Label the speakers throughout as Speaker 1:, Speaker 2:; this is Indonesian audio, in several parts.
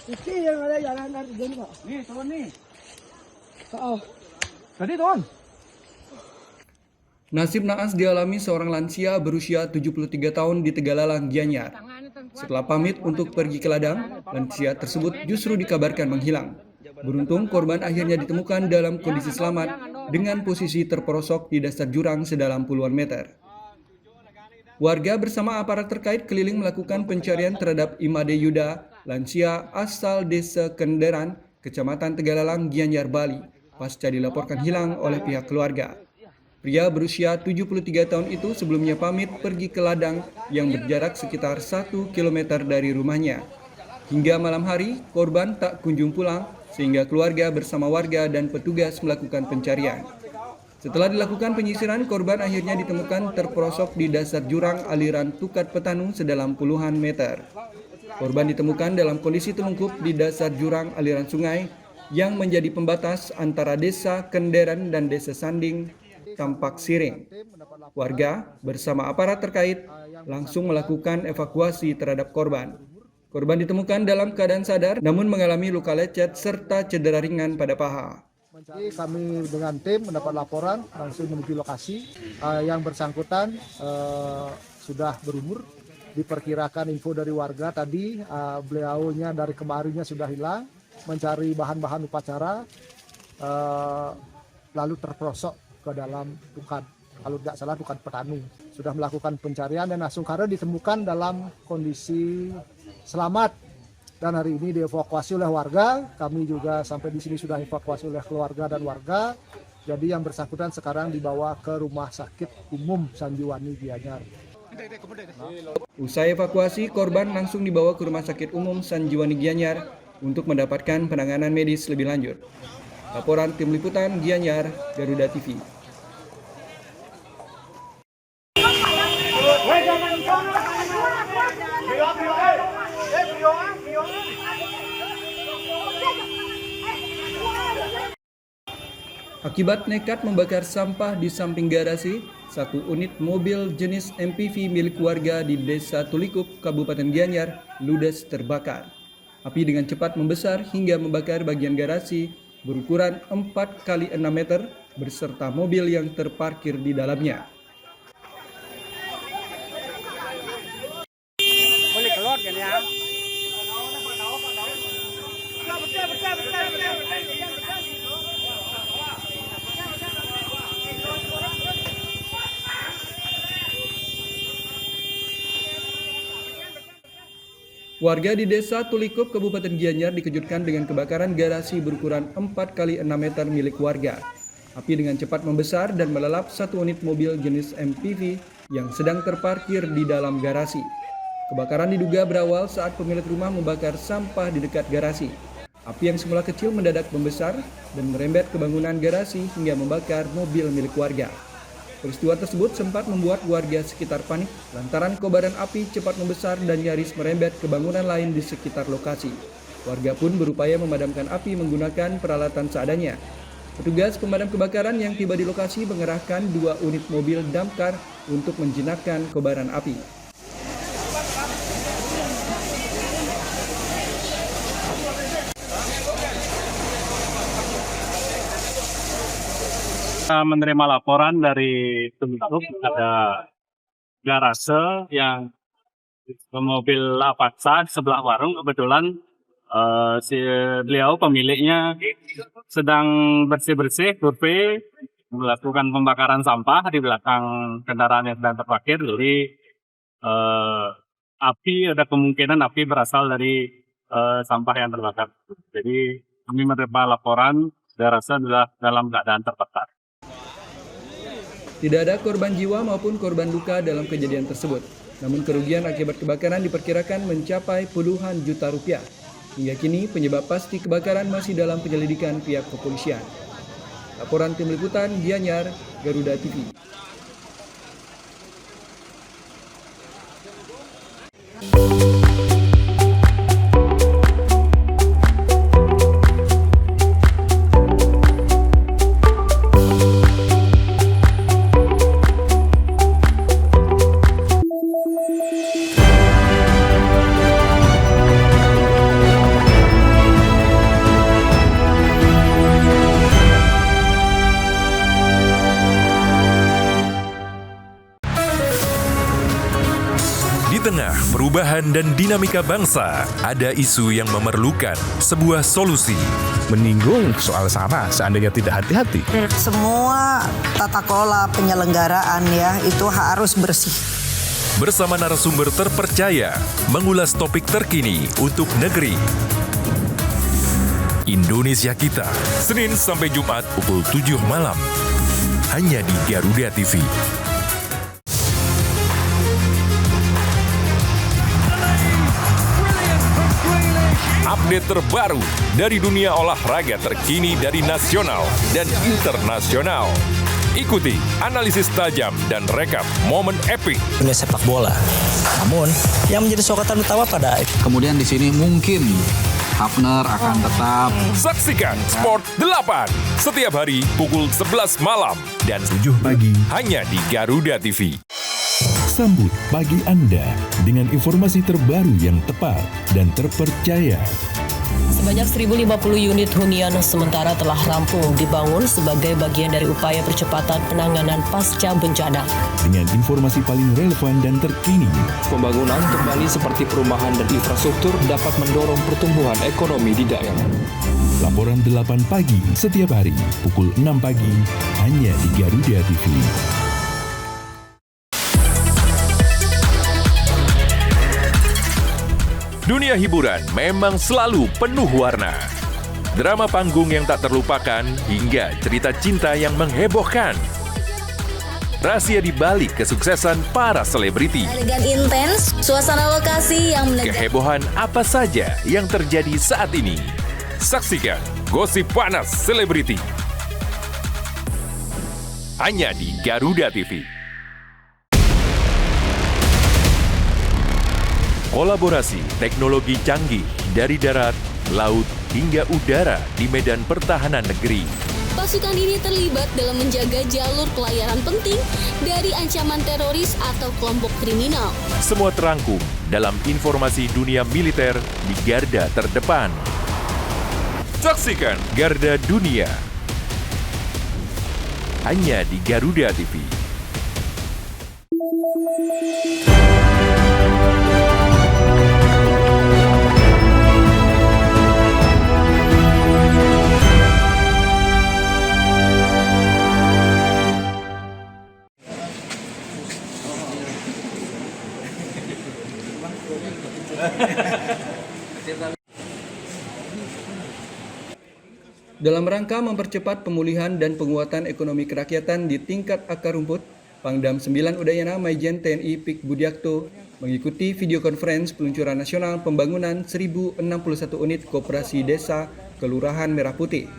Speaker 1: Isi yang ada jalan dari sini kok.
Speaker 2: Nih, turun nih.
Speaker 1: Oh.
Speaker 2: Tadi turun.
Speaker 3: Nasib naas dialami seorang lansia berusia 73 tahun di Tegalalang, Gianyar. Setelah pamit untuk pergi ke ladang, lansia tersebut justru dikabarkan menghilang. Beruntung korban akhirnya ditemukan dalam kondisi selamat dengan posisi terperosok di dasar jurang sedalam puluhan meter. Warga bersama aparat terkait keliling melakukan pencarian terhadap Imade Yuda, lansia asal Desa Kenderan, Kecamatan Tegalalang, Gianyar, Bali, pasca dilaporkan hilang oleh pihak keluarga. Pria berusia 73 tahun itu sebelumnya pamit pergi ke ladang yang berjarak sekitar 1 km dari rumahnya. Hingga malam hari, korban tak kunjung pulang sehingga keluarga bersama warga dan petugas melakukan pencarian. Setelah dilakukan penyisiran, korban akhirnya ditemukan terperosok di dasar jurang aliran Tukat Petanu sedalam puluhan meter. Korban ditemukan dalam kondisi telungkup di dasar jurang aliran sungai yang menjadi pembatas antara Desa Kenderan dan Desa Sanding, Tampak Siring. Warga bersama aparat terkait langsung melakukan evakuasi terhadap korban. Korban ditemukan dalam keadaan sadar namun mengalami luka lecet serta cedera ringan pada paha.
Speaker 4: Kami dengan tim mendapat laporan langsung menuju lokasi. Yang bersangkutan sudah berumur. Diperkirakan info dari warga tadi beliaunya dari kemarinnya sudah hilang, mencari bahan-bahan upacara lalu terperosok ke dalam Tukat, kalau tidak salah Tukat Petanu. Sudah melakukan pencarian dan langsung karena ditemukan dalam kondisi selamat dan hari ini dievakuasi oleh warga. Kami juga sampai di sini sudah evakuasi oleh keluarga dan warga. Jadi yang bersangkutan sekarang dibawa ke Rumah Sakit Umum Sanjiwani Gianyar.
Speaker 3: Usai evakuasi, korban langsung dibawa ke Rumah Sakit Umum Sanjiwani Gianyar untuk mendapatkan penanganan medis lebih lanjut. Laporan Tim Liputan Gianyar, Garuda TV. Akibat nekat membakar sampah di samping garasi, satu unit mobil jenis MPV milik warga di Desa Tulikup, Kabupaten Gianyar, ludes terbakar. Api dengan cepat membesar hingga membakar bagian garasi berukuran 4 x 6 meter beserta mobil yang terparkir di dalamnya.
Speaker 2: Boleh keluar kan ya?
Speaker 3: Warga di Desa Tulikup, Kabupaten Gianyar dikejutkan dengan kebakaran garasi berukuran 4 x 6 meter milik warga. Api dengan cepat membesar dan melalap satu unit mobil jenis MPV yang sedang terparkir di dalam garasi. Kebakaran diduga berawal saat pemilik rumah membakar sampah di dekat garasi. Api yang semula kecil mendadak membesar dan merembet ke bangunan garasi hingga membakar mobil milik warga. Peristiwa tersebut sempat membuat warga sekitar panik lantaran kobaran api cepat membesar dan nyaris merembet ke bangunan lain di sekitar lokasi. Warga pun berupaya memadamkan api menggunakan peralatan seadanya. Petugas pemadam kebakaran yang tiba di lokasi mengerahkan 2 unit mobil damkar untuk menjinakkan kobaran api.
Speaker 5: Menerima laporan dari Tulikup ada garase yang mobil Avanza sebelah warung. Kebetulan beliau pemiliknya sedang bersih-bersih kurve melakukan pembakaran sampah di belakang kendaraan yang sedang terparkir. Jadi ada kemungkinan api berasal dari sampah yang terbakar. Jadi kami menerima laporan, saya rasa sudah dalam keadaan terbakar.
Speaker 3: Tidak ada korban jiwa maupun korban luka dalam kejadian tersebut. Namun kerugian akibat kebakaran diperkirakan mencapai puluhan juta rupiah. Hingga kini penyebab pasti kebakaran masih dalam penyelidikan pihak kepolisian. Laporan tim liputan Gianyar, Garuda TV.
Speaker 6: Di tengah perubahan dan dinamika bangsa, ada isu yang memerlukan sebuah solusi.
Speaker 7: Menyinggung soal SARA seandainya tidak hati-hati.
Speaker 8: Semua tata kelola penyelenggaraan itu harus bersih.
Speaker 6: Bersama narasumber terpercaya, mengulas topik terkini untuk negeri. Indonesia Kita, Senin sampai Jumat pukul 7 malam. Hanya di Garuda TV. Update terbaru dari dunia olahraga terkini dari nasional dan internasional. Ikuti analisis tajam dan rekap momen epik
Speaker 9: dunia sepak bola. Namun, yang menjadi sorotan utama pada
Speaker 10: kemudian di sini mungkin Hafner akan tetap.
Speaker 6: Saksikan Sport 8 setiap hari pukul 11 malam dan 7 pagi hanya di Garuda TV.
Speaker 11: Sambut pagi Anda dengan informasi terbaru yang tepat dan terpercaya.
Speaker 12: Sebanyak 1.050 unit hunian sementara telah rampung dibangun sebagai bagian dari upaya percepatan penanganan pasca bencana.
Speaker 11: Dengan informasi paling relevan dan terkini.
Speaker 13: Pembangunan kembali seperti perumahan dan infrastruktur dapat mendorong pertumbuhan ekonomi di daerah.
Speaker 11: Laporan 8 pagi setiap hari pukul 6 pagi hanya di Garuda TV.
Speaker 6: Dunia hiburan memang selalu penuh warna. Drama panggung yang tak terlupakan hingga cerita cinta yang menghebohkan. Rahasia di balik kesuksesan para selebriti.
Speaker 14: Elegan intens, suasana lokasi yang
Speaker 6: kehebohan apa saja yang terjadi saat ini. Saksikan Gosip Panas Selebriti. Hanya di Garuda TV. Kolaborasi teknologi canggih dari darat, laut, hingga udara di medan pertahanan negeri.
Speaker 14: Pasukan ini terlibat dalam menjaga jalur pelayaran penting dari ancaman teroris atau kelompok kriminal.
Speaker 6: Semua terangkum dalam informasi dunia militer di garda terdepan. Saksikan Garda Dunia. Hanya di Garuda TV.
Speaker 3: Dalam rangka mempercepat pemulihan dan penguatan ekonomi kerakyatan di tingkat akar rumput, Pangdam 9 Udayana Maijen TNI Pik Budiakto mengikuti video conference peluncuran nasional pembangunan 1061 unit koperasi desa Kelurahan Merah Putih.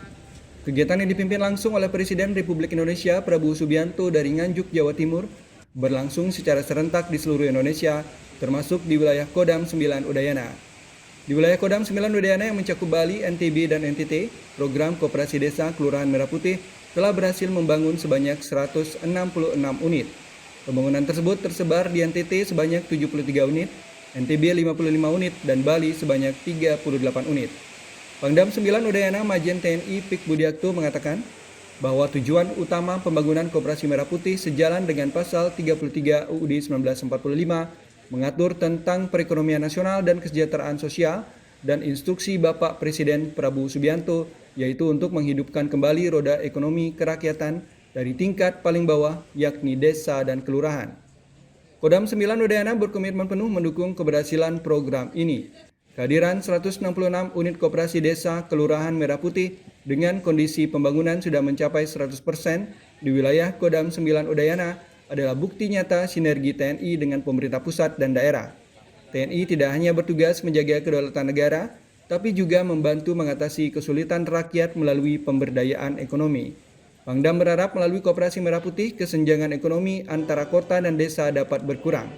Speaker 3: Kegiatan yang dipimpin langsung oleh Presiden Republik Indonesia Prabowo Subianto dari Nganjuk, Jawa Timur, berlangsung secara serentak di seluruh Indonesia, termasuk di wilayah Kodam 9 Udayana. Di wilayah Kodam 9 Udayana yang mencakup Bali, NTB, dan NTT, program Koperasi Desa Kelurahan Merah Putih telah berhasil membangun sebanyak 166 unit. Pembangunan tersebut tersebar di NTT sebanyak 73 unit, NTB 55 unit, dan Bali sebanyak 38 unit. Pangdam 9 Udayana Majen TNI Pik Budiakto mengatakan bahwa tujuan utama pembangunan Koperasi Merah Putih sejalan dengan pasal 33 UUD 1945 mengatur tentang perekonomian nasional dan kesejahteraan sosial dan instruksi Bapak Presiden Prabowo Subianto, yaitu untuk menghidupkan kembali roda ekonomi kerakyatan dari tingkat paling bawah, yakni desa dan kelurahan. Kodam 9 Udayana berkomitmen penuh mendukung keberhasilan program ini. Kehadiran 166 unit koperasi desa Kelurahan Merah Putih dengan kondisi pembangunan sudah mencapai 100% di wilayah Kodam 9 Udayana adalah bukti nyata sinergi TNI dengan pemerintah pusat dan daerah. TNI tidak hanya bertugas menjaga kedaulatan negara, tapi juga membantu mengatasi kesulitan rakyat melalui pemberdayaan ekonomi. Pangdam berharap melalui Koperasi Merah Putih, kesenjangan ekonomi antara kota dan desa dapat berkurang.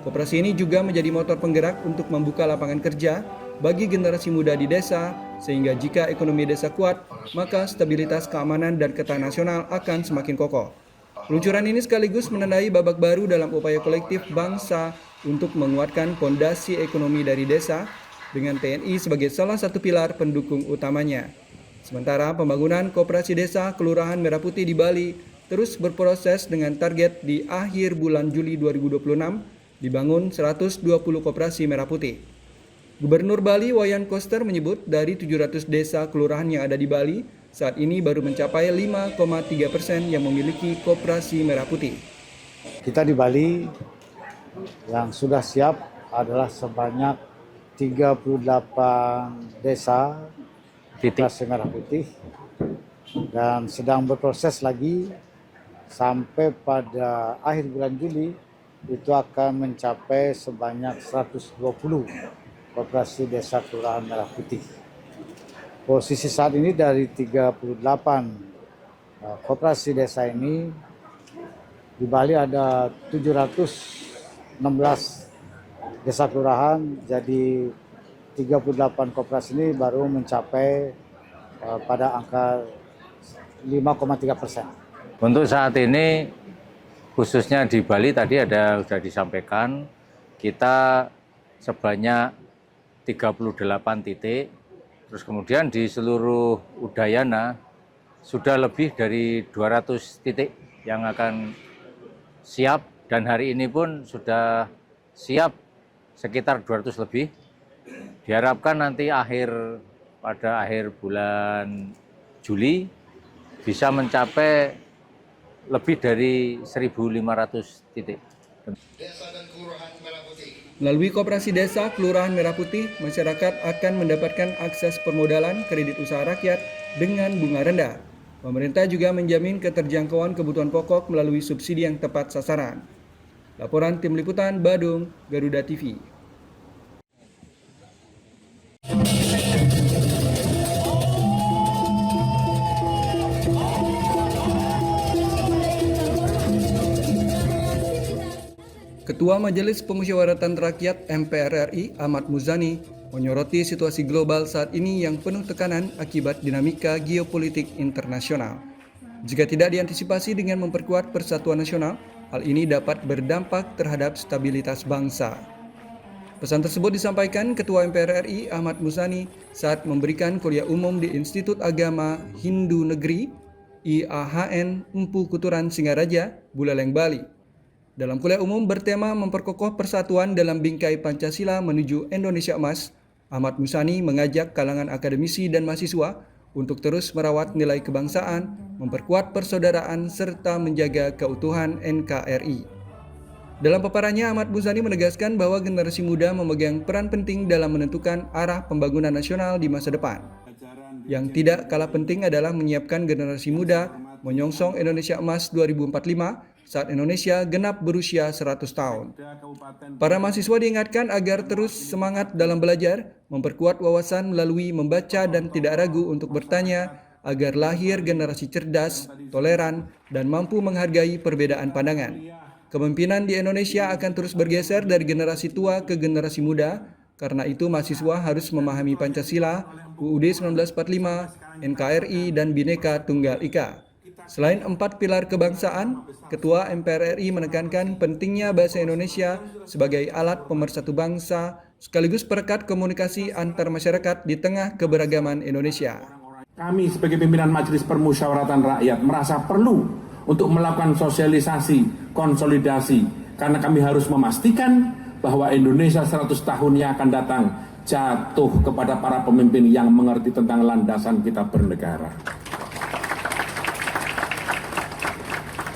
Speaker 3: Koperasi ini juga menjadi motor penggerak untuk membuka lapangan kerja bagi generasi muda di desa, sehingga jika ekonomi desa kuat, maka stabilitas keamanan dan ketahanan nasional akan semakin kokoh. Peluncuran ini sekaligus menandai babak baru dalam upaya kolektif bangsa untuk menguatkan fondasi ekonomi dari desa, dengan TNI sebagai salah satu pilar pendukung utamanya. Sementara pembangunan koperasi desa Kelurahan Merah Putih di Bali terus berproses dengan target di akhir bulan Juli 2026 dibangun 120 koperasi Merah Putih. Gubernur Bali Wayan Koster menyebut dari 700 desa kelurahan yang ada di Bali, saat ini baru mencapai 5,3% yang memiliki koperasi Merah Putih.
Speaker 15: Kita di Bali yang sudah siap adalah sebanyak 38 desa koperasi Merah Putih dan sedang berproses lagi sampai pada akhir bulan Juli itu akan mencapai sebanyak 120 koperasi desa Kelurahan Merah Putih. Posisi saat ini dari 38 koperasi desa ini, di Bali ada 716 desa kelurahan, jadi 38 koperasi ini baru mencapai pada angka 5,3%.
Speaker 16: Untuk saat ini khususnya di Bali tadi sudah disampaikan, kita sebanyak 38 titik, terus kemudian di seluruh Udayana sudah lebih dari 200 titik yang akan siap, dan hari ini pun sudah siap sekitar 200 lebih. Diharapkan nanti pada akhir bulan Juli bisa mencapai lebih dari 1.500 titik.
Speaker 3: Melalui Koperasi Desa Kelurahan Merah Putih, masyarakat akan mendapatkan akses permodalan kredit usaha rakyat dengan bunga rendah. Pemerintah juga menjamin keterjangkauan kebutuhan pokok melalui subsidi yang tepat sasaran. Laporan Tim Liputan Badung, Garuda TV. Ketua Majelis Pemusyawaratan Rakyat MPR RI Ahmad Muzani menyoroti situasi global saat ini yang penuh tekanan akibat dinamika geopolitik internasional. Jika tidak diantisipasi dengan memperkuat persatuan nasional, hal ini dapat berdampak terhadap stabilitas bangsa. Pesan tersebut disampaikan Ketua MPR RI Ahmad Muzani saat memberikan kuliah umum di Institut Agama Hindu Negeri IAHN Empu Kuturan Singaraja, Buleleng, Bali. Dalam kuliah umum bertema memperkokoh persatuan dalam bingkai Pancasila menuju Indonesia Emas, Ahmad Muzani mengajak kalangan akademisi dan mahasiswa untuk terus merawat nilai kebangsaan, memperkuat persaudaraan, serta menjaga keutuhan NKRI. Dalam paparannya, Ahmad Muzani menegaskan bahwa generasi muda memegang peran penting dalam menentukan arah pembangunan nasional di masa depan. Yang tidak kalah penting adalah menyiapkan generasi muda menyongsong Indonesia Emas 2045 saat Indonesia genap berusia 100 tahun. Para mahasiswa diingatkan agar terus semangat dalam belajar, memperkuat wawasan melalui membaca dan tidak ragu untuk bertanya agar lahir generasi cerdas, toleran, dan mampu menghargai perbedaan pandangan. Kepemimpinan di Indonesia akan terus bergeser dari generasi tua ke generasi muda, karena itu mahasiswa harus memahami Pancasila, UUD 1945, NKRI, dan Bhinneka Tunggal Ika. Selain 4 pilar kebangsaan, Ketua MPR RI menekankan pentingnya bahasa Indonesia sebagai alat pemersatu bangsa sekaligus perekat komunikasi antar masyarakat di tengah keberagaman Indonesia.
Speaker 17: Kami sebagai pimpinan Majelis Permusyawaratan Rakyat merasa perlu untuk melakukan sosialisasi, konsolidasi, karena kami harus memastikan bahwa Indonesia 100 tahun yang akan datang jatuh kepada para pemimpin yang mengerti tentang landasan kita bernegara.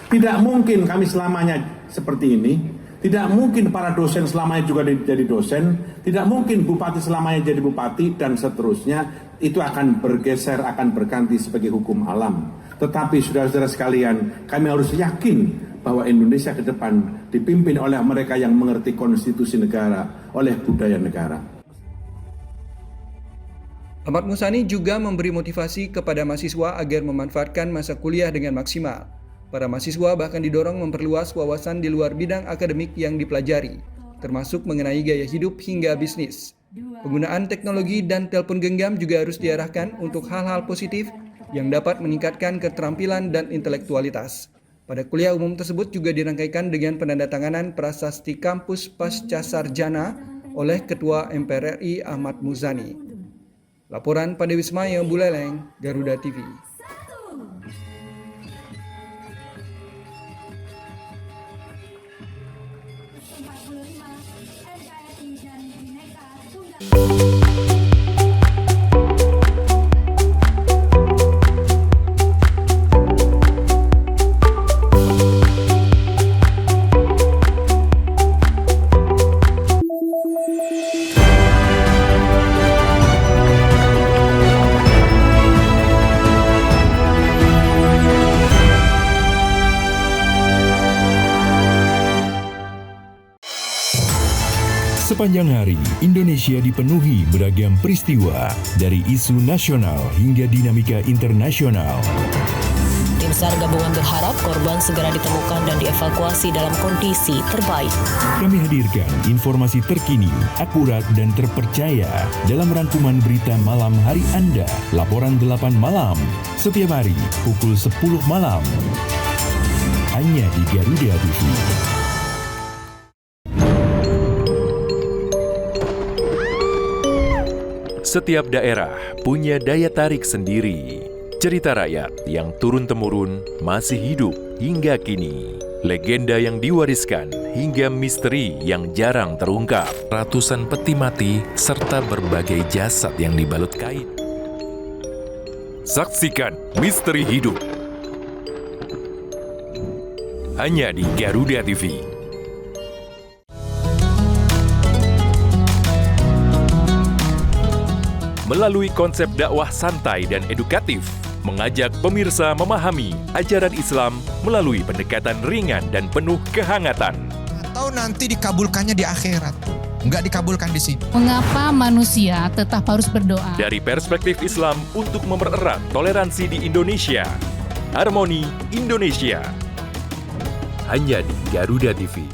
Speaker 17: Tidak mungkin kami selamanya seperti ini. Tidak mungkin para dosen selamanya juga jadi dosen. Tidak mungkin bupati selamanya jadi bupati, dan seterusnya. Itu akan bergeser, akan berganti sebagai hukum alam. Tetapi saudara-saudara sekalian, kami harus yakin bahwa Indonesia ke depan dipimpin oleh mereka yang mengerti konstitusi negara, oleh budaya negara.
Speaker 3: Ahmad Musani juga memberi motivasi kepada mahasiswa agar memanfaatkan masa kuliah dengan maksimal. Para mahasiswa bahkan didorong memperluas wawasan di luar bidang akademik yang dipelajari, termasuk mengenai gaya hidup hingga bisnis. Penggunaan teknologi dan telepon genggam juga harus diarahkan untuk hal-hal positif yang dapat meningkatkan keterampilan dan intelektualitas. Pada kuliah umum tersebut juga dirangkaikan dengan penandatanganan prasasti kampus pasca sarjana oleh Ketua MPR RI Ahmad Muzani. Laporan pada Wismaya Buleleng, Garuda TV.
Speaker 11: Sepanjang hari, Indonesia dipenuhi beragam peristiwa, dari isu nasional hingga dinamika internasional.
Speaker 12: Tim SAR gabungan berharap korban segera ditemukan dan dievakuasi dalam kondisi terbaik.
Speaker 11: Kami hadirkan informasi terkini, akurat dan terpercaya dalam rangkuman berita malam hari Anda, Laporan 8 Malam, setiap hari pukul 10 malam. Hanya di Garuda TV.
Speaker 6: Setiap daerah punya daya tarik sendiri. Cerita rakyat yang turun-temurun masih hidup hingga kini. Legenda yang diwariskan hingga misteri yang jarang terungkap. Ratusan peti mati serta berbagai jasad yang dibalut kain. Saksikan misteri hidup. Hanya di Garuda TV. Melalui konsep dakwah santai dan edukatif, mengajak pemirsa memahami ajaran Islam melalui pendekatan ringan dan penuh kehangatan.
Speaker 18: Atau nanti dikabulkannya di akhirat, nggak dikabulkan di sini.
Speaker 19: Mengapa manusia tetap harus berdoa?
Speaker 6: Dari perspektif Islam untuk mempererat toleransi di Indonesia, Harmoni Indonesia. Hanya di Garuda TV.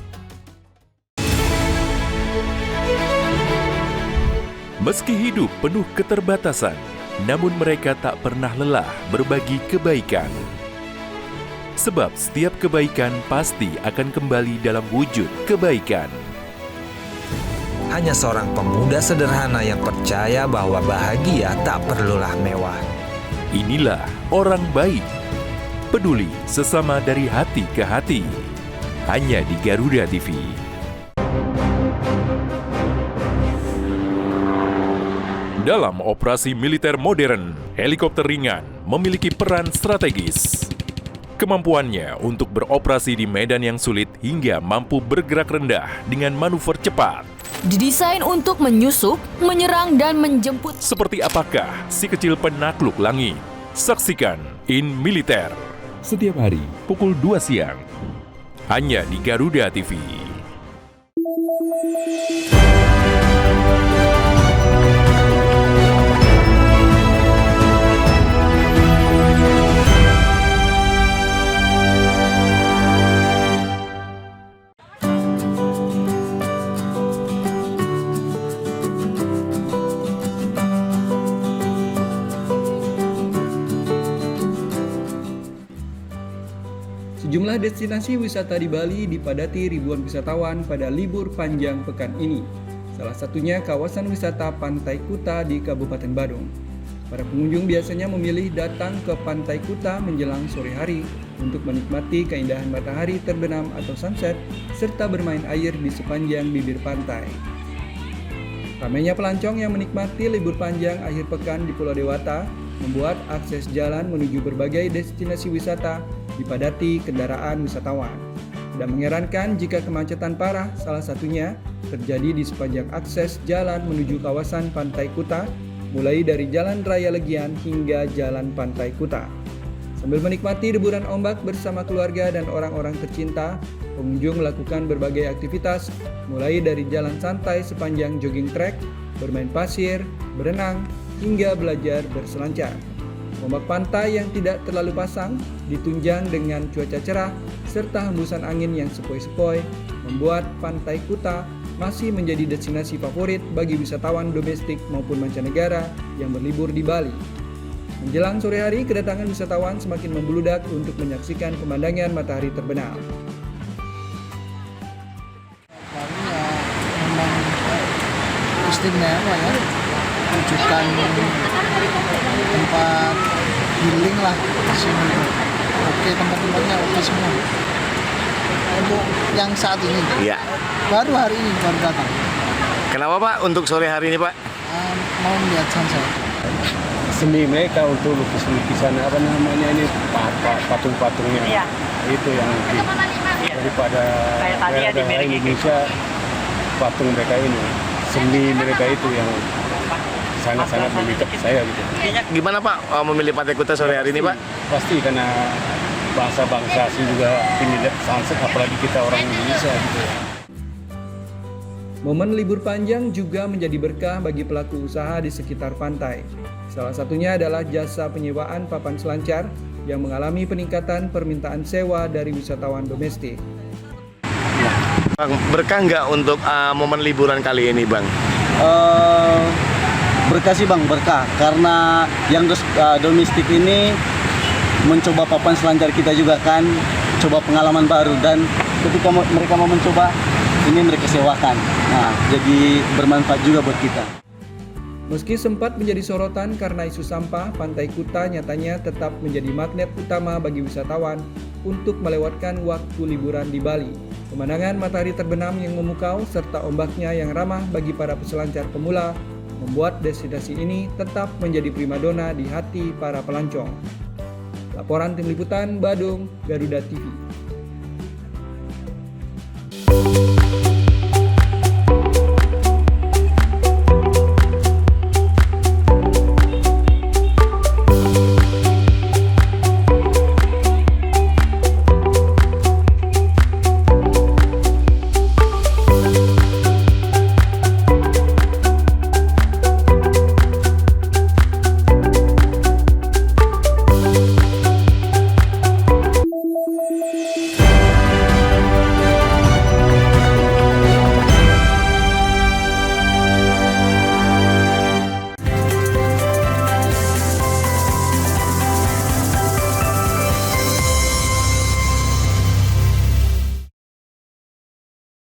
Speaker 6: Meski hidup penuh keterbatasan, namun mereka tak pernah lelah berbagi kebaikan. Sebab setiap kebaikan pasti akan kembali dalam wujud kebaikan.
Speaker 20: Hanya seorang pemuda sederhana yang percaya bahwa bahagia tak perlulah mewah.
Speaker 6: Inilah orang baik, peduli sesama dari hati ke hati. Hanya di Garuda TV. Dalam operasi militer modern, helikopter ringan memiliki peran strategis. Kemampuannya untuk beroperasi di medan yang sulit hingga mampu bergerak rendah dengan manuver cepat.
Speaker 21: Didesain untuk menyusup, menyerang, dan menjemput.
Speaker 6: Seperti apakah si kecil penakluk langit? Saksikan In Militer. Setiap hari pukul 2 siang. Hanya di Garuda TV.
Speaker 3: Sejumlah destinasi wisata di Bali dipadati ribuan wisatawan pada libur panjang pekan ini. Salah satunya kawasan wisata Pantai Kuta di Kabupaten Badung. Para pengunjung biasanya memilih datang ke Pantai Kuta menjelang sore hari untuk menikmati keindahan matahari terbenam atau sunset serta bermain air di sepanjang bibir pantai. Ramainya pelancong yang menikmati libur panjang akhir pekan di Pulau Dewata membuat akses jalan menuju berbagai destinasi wisata dipadati kendaraan wisatawan. Tidak mengherankan jika kemacetan parah salah satunya terjadi di sepanjang akses jalan menuju kawasan Pantai Kuta, mulai dari Jalan Raya Legian hingga Jalan Pantai Kuta. Sambil menikmati deburan ombak bersama keluarga dan orang-orang tercinta, pengunjung melakukan berbagai aktivitas, mulai dari jalan santai sepanjang jogging track, bermain pasir, berenang, hingga belajar berselancar. Ombak pantai yang tidak terlalu pasang, ditunjang dengan cuaca cerah, serta hembusan angin yang sepoi-sepoi, membuat Pantai Kuta masih menjadi destinasi favorit bagi wisatawan domestik maupun mancanegara yang berlibur di Bali. Menjelang sore hari, kedatangan wisatawan semakin membludak untuk menyaksikan pemandangan matahari terbenam.
Speaker 4: Memang istimewa ya, rujukan tempat healing lah di sini. Oke, tempat-tempatnya oke semua. Untuk yang saat ini,
Speaker 1: iya.
Speaker 4: Baru hari ini baru datang.
Speaker 1: Kenapa Pak untuk sore hari ini Pak?
Speaker 4: Mau melihat sunset.
Speaker 2: Seni mereka untuk lukis-lukisan apa namanya ini patung-patungnya. Iya. Itu yang daripada daerah Indonesia, patung mereka ini, seni mereka itu yang sangat-sangat memikat saya gitu.
Speaker 1: Gimana Pak memilih Pantai Kuta sore hari ini Pak?
Speaker 2: Pasti karena bangsa-bangsa asing juga ingin lihat sunset, apalagi kita orang Indonesia gitu.
Speaker 3: Momen libur panjang juga menjadi berkah bagi pelaku usaha di sekitar pantai. Salah satunya adalah jasa penyewaan papan selancar yang mengalami peningkatan permintaan sewa dari wisatawan domestik.
Speaker 1: Bang, berkah nggak untuk momen liburan kali ini Bang?
Speaker 22: Berkah sih Bang, berkah. Karena yang domestik ini mencoba papan selancar kita juga kan, coba pengalaman baru, dan ketika mereka mau mencoba, ini mereka sewakan. Nah, jadi bermanfaat juga buat kita.
Speaker 3: Meski sempat menjadi sorotan karena isu sampah, Pantai Kuta nyatanya tetap menjadi magnet utama bagi wisatawan untuk melewatkan waktu liburan di Bali. Pemandangan matahari terbenam yang memukau serta ombaknya yang ramah bagi para peselancar pemula membuat destinasi ini tetap menjadi primadona di hati para pelancong. Laporan Tim Liputan Badung, Garuda TV.